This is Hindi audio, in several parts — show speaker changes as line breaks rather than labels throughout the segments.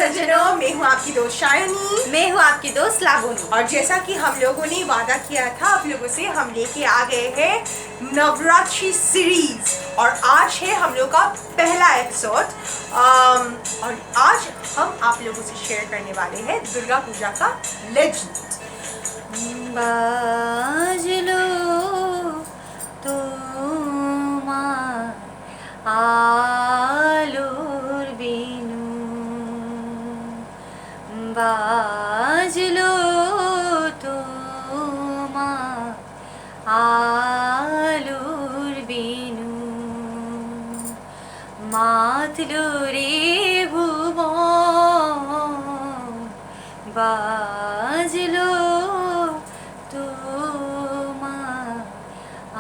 सज्जनों, मैं हूँ आपकी दोस्त शायनी।
मैं हूँ आपकी दोस्त लाबोनी।
और जैसा कि हम लोगों ने वादा किया था आप लोगों से, हम लेके आ गए हैं नवरात्रि सीरीज और आज है हम लोग का पहला एपिसोड। और आज हम आप लोगों से शेयर करने वाले हैं दुर्गा पूजा का लेजेंड।
बाजलो तो आलोर बिनु बाजलो तो आलोर बिनु मातलो रे भुवन बाजलो तो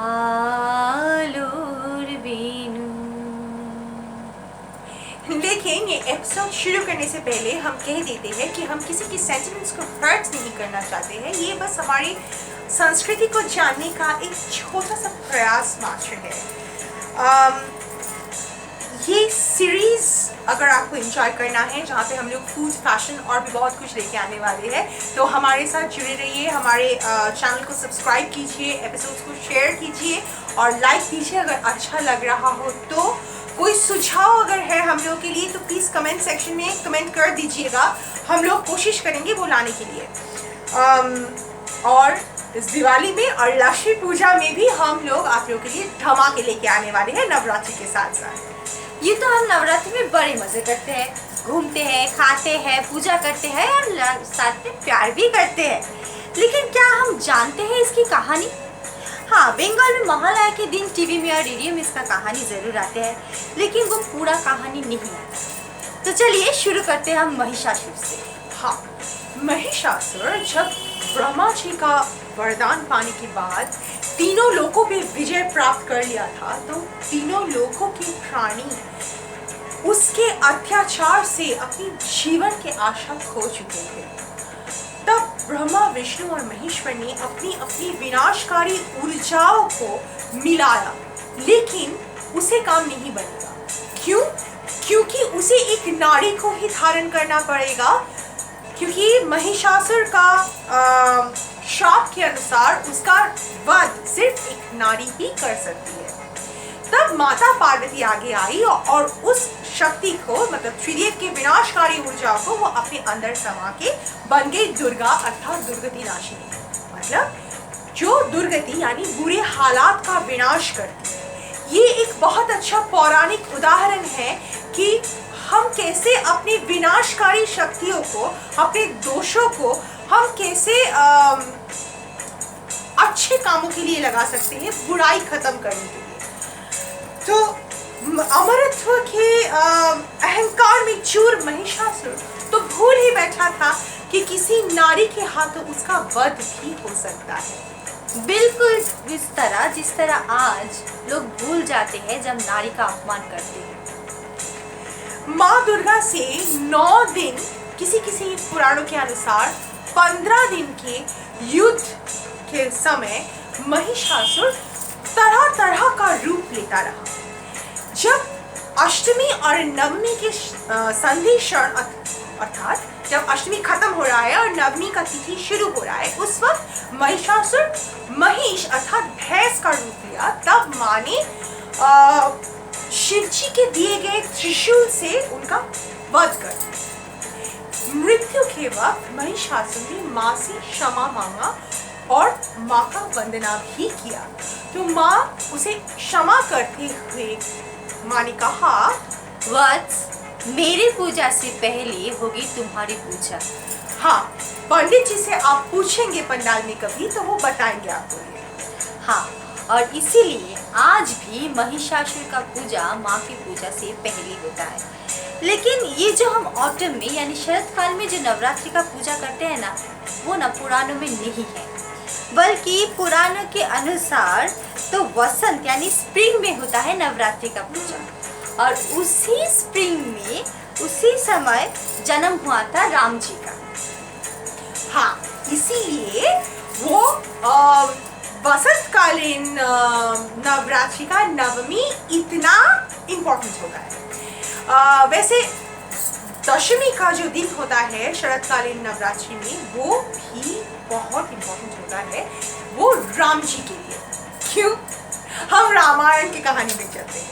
आलोर बिनु।
लेकिन ये एपिसोड शुरू करने से पहले हम कह देते हैं कि हम किसी की सेंटिमेंट्स को हर्ट नहीं करना चाहते हैं। ये बस हमारी संस्कृति को जानने का एक छोटा सा प्रयास मात्र है। ये सीरीज अगर आपको एंजॉय करना है, जहाँ पे हम लोग फूड, फैशन और भी बहुत कुछ लेके आने वाले हैं, तो हमारे साथ जुड़े रहिए। हमारे चैनल को सब्सक्राइब कीजिए, एपिसोड्स को शेयर कीजिए और लाइक कीजिए अगर अच्छा लग रहा हो तो। कोई सुझाव अगर है हम लोग के लिए तो प्लीज़ कमेंट सेक्शन में कमेंट कर दीजिएगा। हम लोग कोशिश करेंगे वो लाने के लिए। और इस दिवाली में और लक्ष्मी पूजा में भी हम लोग आप लोगों के लिए धमाके लेके आने वाले हैं नवरात्रि के साथ साथ।
ये तो हम नवरात्रि में बड़े मजे करते हैं, घूमते हैं, खाते हैं, पूजा करते हैं और साथ में प्यार भी करते हैं। लेकिन क्या हम जानते हैं इसकी कहानी? हाँ, बंगाल में महालया के दिन टीवी में और रेडियो में इसका कहानी जरूर आते हैं, लेकिन वो पूरा कहानी नहीं आता। तो चलिए शुरू करते हैं हम महिषासुर से।
हाँ, महिषासुर जब ब्रह्मा जी का वरदान पाने के बाद तीनों लोकों पे विजय प्राप्त कर लिया था, तो तीनों लोकों के प्राणी उसके अत्याचार से अपनी जीवन की आशा खो चुके थे। तब ब्रह्मा, विष्णु और महेश्वर ने अपनी अपनी विनाशकारी ऊर्जाओं को मिलाया, लेकिन उसे काम नहीं बनेगा। क्यों? क्योंकि उसे एक नारी को ही धारण करना पड़ेगा, क्योंकि महिषासुर का श्राप के अनुसार उसका वध सिर्फ एक नारी ही कर सकती है। तब माता पार्वती आगे आई और उस शक्ति को, मतलब त्रिदेव के विनाशकारी ऊर्जा को वो अपने अंदर समा के बन गई दुर्गा, अर्थात दुर्गति नाशिनी। मतलब जो दुर्गति यानी बुरे हालात का विनाश करती है। ये एक बहुत अच्छा पौराणिक उदाहरण है कि हम कैसे अपनी विनाशकारी शक्तियों को, अपने दोषों को हम कैसे अच्छे कामों के लिए लगा सकते हैं, बुराई खत्म करने के लिए। तो अमरत्व के अहंकार में चूर महिषासुर तो भूल ही बैठा था कि किसी नारी के हाथों उसका वध भी हो सकता है।
बिल्कुल जिस तरह आज लोग भूल जाते हैं जब नारी का अपमान करते हैं।
माँ दुर्गा से 9 दिन, किसी पुराणों के अनुसार 15 दिन के युद्ध के समय महिषासुर तरह तरह का रूप लेता रहा। जब अष्टमी और नवमी के संधि क्षण, अर्थात जब अष्टमी खत्म हो रहा है और नवमी का तिथि शुरू हो रहा है, उस वक्त महिषासुर महिष अर्थात भैंस का रूप लिया। तब माँ ने शिवजी के दिए गए त्रिशूल से उनका वध कर दिया। मृत्यु के वक्त महिषासुर ने माँ से क्षमा मांगा और माँ का वंदना भी किया। तो माँ उसे क्षमा करते हुए माँ ने कहा,
वत्स, मेरी पूजा से पहले होगी तुम्हारी पूजा।
हाँ, पंडित जी से आप पूछेंगे पंडाल में कभी तो वो बताएंगे आपको ये।
हाँ, और इसीलिए आज भी महिषासुर का पूजा माँ की पूजा से पहले होता है। लेकिन ये जो हम ऑटम में यानी शरद काल में जो नवरात्रि का पूजा करते हैं ना, वो ना पुराणों में नहीं है, बल्कि पुराणों के अनुसार तो वसंत यानी स्प्रिंग में होता है नवरात्रि का पूजा। और उसी स्प्रिंग में उसी समय जन्म हुआ था राम जी का।
हाँ, इसीलिए वो वसंतकालीन नवरात्रि का नवमी इतना इम्पोर्टेंट होता है। वैसे दशमी का जो दिन होता है शरतकालीन नवरात्रि में, वो भी बहुत इम्पोर्टेंट होता है, वो राम जी के लिए। क्यों? हम रामायण की कहानी में चलते हैं।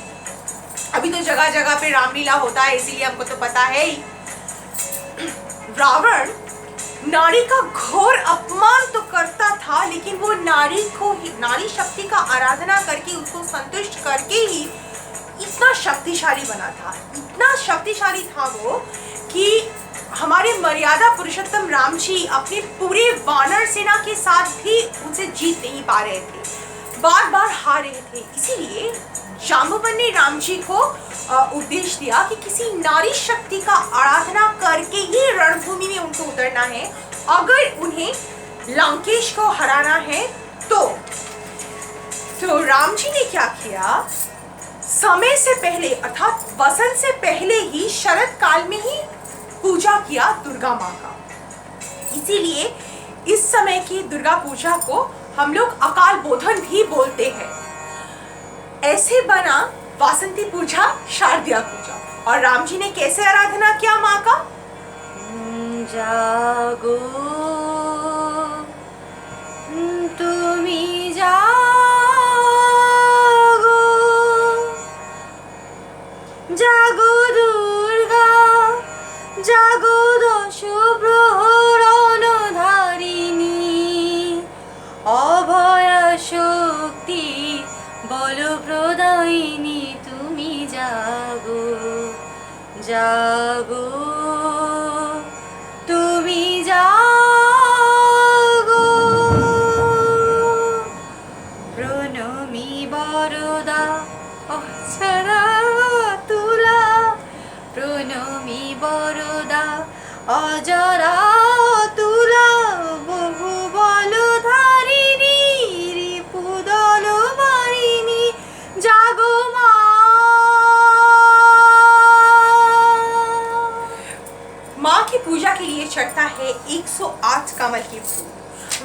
अभी तो जगह जगह पे रामलीला होता है, इसीलिए हमको तो पता है ही। रावण नारी का घोर अपमान तो करता था, लेकिन वो नारी को ही, नारी शक्ति का आराधना करके, उसको संतुष्ट करके ही इतना शक्तिशाली बना था, इतना शक्तिशाली था वो कि हमारे मर्यादा पुरुषोत्तम राम जी अपने पूरे वानर सेना के साथ भी उनसे जीत नहीं पा रहे थे, बार बार हार रहे थे। इसीलिए जाम्बवन ने राम जी को उपदेश दिया कि किसी नारी शक्ति का आराधना करके ही रणभूमि में उनको उतरना है, अगर उन्हें लंकेश को हराना है तो राम जी ने क्या किया, समय से पहले अर्थात वसंत से पहले ही शरद काल में ही पूजा किया दुर्गा माँ का। इसीलिए इस समय की दुर्गा पूजा को हम लोग अकाल बोधन भी बोलते हैं। ऐसे बना वासंती पूजा, शारदीय पूजा। और राम जी ने कैसे आराधना किया माँ का?
जागो तुम्हें जागो, जागो दुर्गा, जागो दश प्रहरण धारिणी, अभय शक्ति बल प्रदायिनी तुम्हें जागो, जागो तुम्हें जागो, प्रणमी बरदा अक्षरा तुला, प्रणमी बरदा अजरा तुला, बहु बल धारिणी रिपुदल मारिणी, जागो माँ।
माँ की पूजा के लिए चढ़ता है 108 कमल के फूल।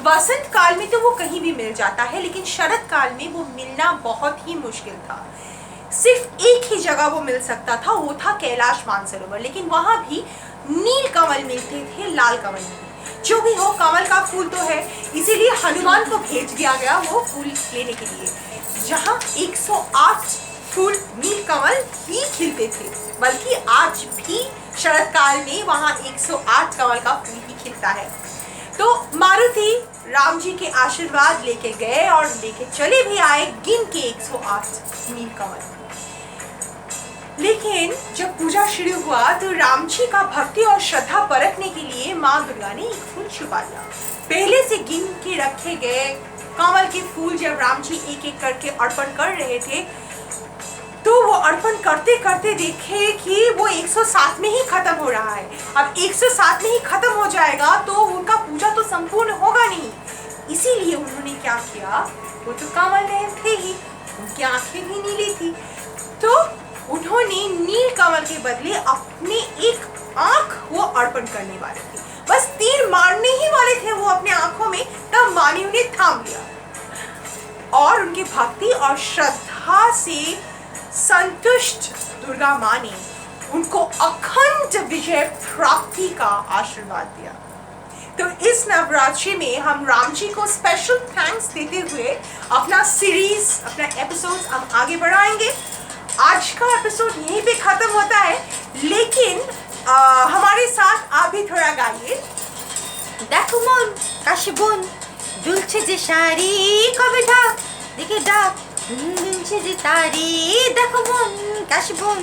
वसंत काल में तो वो कहीं भी मिल जाता है, लेकिन शरद काल में वो मिलना बहुत ही मुश्किल था। सिर्फ एक ही जगह वो मिल सकता था, वो था कैलाश मानसरोवर, लेकिन वहां भी नील कमल मिलते थे, लाल कमल नहीं। जो भी हो, कमल का फूल तो है, इसीलिए हनुमान को भेज दिया गया वो फूल लेने के लिए। जहाँ 108 फूल नील कमल ही खिलते थे, बल्कि आज भी शरद काल में वहाँ 108 कमल का फूल ही खिलता है। तो मारुति राम जी के आशीर्वाद लेके गए और लेके चले भी आए गिन के 108 नील कमल। लेकिन जब पूजा शुरू हुआ तो राम जी का भक्ति और श्रद्धा परखने के लिए माँ दुर्गा ने एक फूल छुपा दिया। पहले से गिन के रखे गए कमल के फूल जब राम जी एक एक करके अर्पण कर रहे थे, तो वो अर्पण करते करते देखे कि वो 107 में ही खत्म हो रहा है। अब 107 में ही खत्म हो जाएगा तो उनका पूजा तो संपूर्ण होगा नहीं। इसीलिए उन्होंने क्या किया, वो तो कमल नयन थे ही, उनकी आंखें भी नीली थी, तो उन्होंने नील कमल के बदले अपने एक आंख वो अर्पण करने वाले थे। बस तीर मारने ही वाले थे वो अपने आंखों में, तब माँ ने उन्हें थाम लिया और उनकी भक्ति और श्रद्धा से संतुष्ट दुर्गा माँ ने उनको अखंड विजय प्राप्ति का आशीर्वाद दिया। तो इस नवरात्रि में हम राम जी को स्पेशल थैंक्स देते हुए अपना सीरीज, अपना एपिसोड हम आगे बढ़ाएंगे। आज का एपिसोड यहीं पे खत्म होता है, लेकिन हमारे साथ आप भी थोड़ा गाइए।
देखो मन কাশবন দুলছে যে শাড়ি কবে ঢাক দিকে ডাক দুলছে যে তারি, দেখো মন কাশবন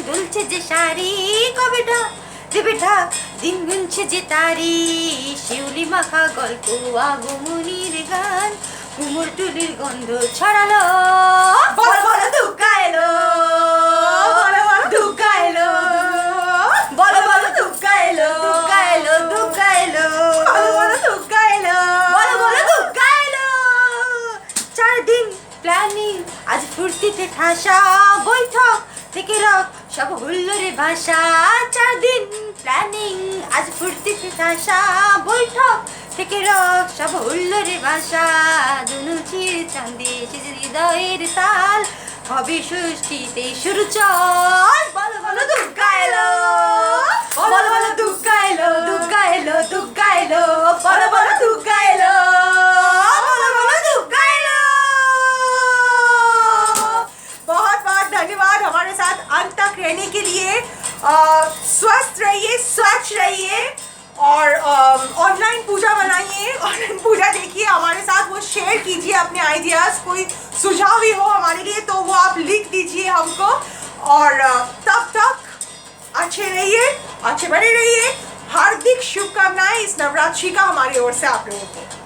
দুলছে যে শাড়ি কবে ঢাক দেবে ঢাক দিন গুনছে যে তারি, শিউলি মাখা গল্প আগমনীর গান কুমোর টুলির গন্ধ ছড়ালো,
বলো বলো দুর্গা এলো, বলো বলো দুর্গা এলো,
বলো বলো দুর্গা এলো, দুর্গা এলো, দুর্গা এলো,
বলো বলো দুর্গা এলো,
বলো বলো দুর্গা এলো। 4 দিন প্ল্যানিং আজ ফুর্তিতে ঠাসা, বৈঠক থেকে রক সব হুল্লোড়ে ভাষা। 4 দিন প্ল্যানিং আজ ফুর্তিতে ঠাসা, বৈঠক থেকে রক সব হুল্লোড়ে ভাষা। দুনু চির চাঁদে সেজে হৃদয়ের তাল, হবে ষষ্ঠীতে শুরু চল, বলো বলো দুর্গা এলো, বলো
कहने के लिए स्वस्थ रहिए, स्वच्छ रहिए और ऑनलाइन पूजा बनाइए, ऑनलाइन पूजा देखिए, हमारे साथ वो शेयर कीजिए अपने आइडियाज़। कोई सुझाव भी हो हमारे लिए तो वो आप लिख दीजिए हमको। और तब तक अच्छे रहिए, अच्छे बने रहिए। हार्दिक शुभकामनाएं इस नवरात्रि का हमारी ओर से आप लोगों को।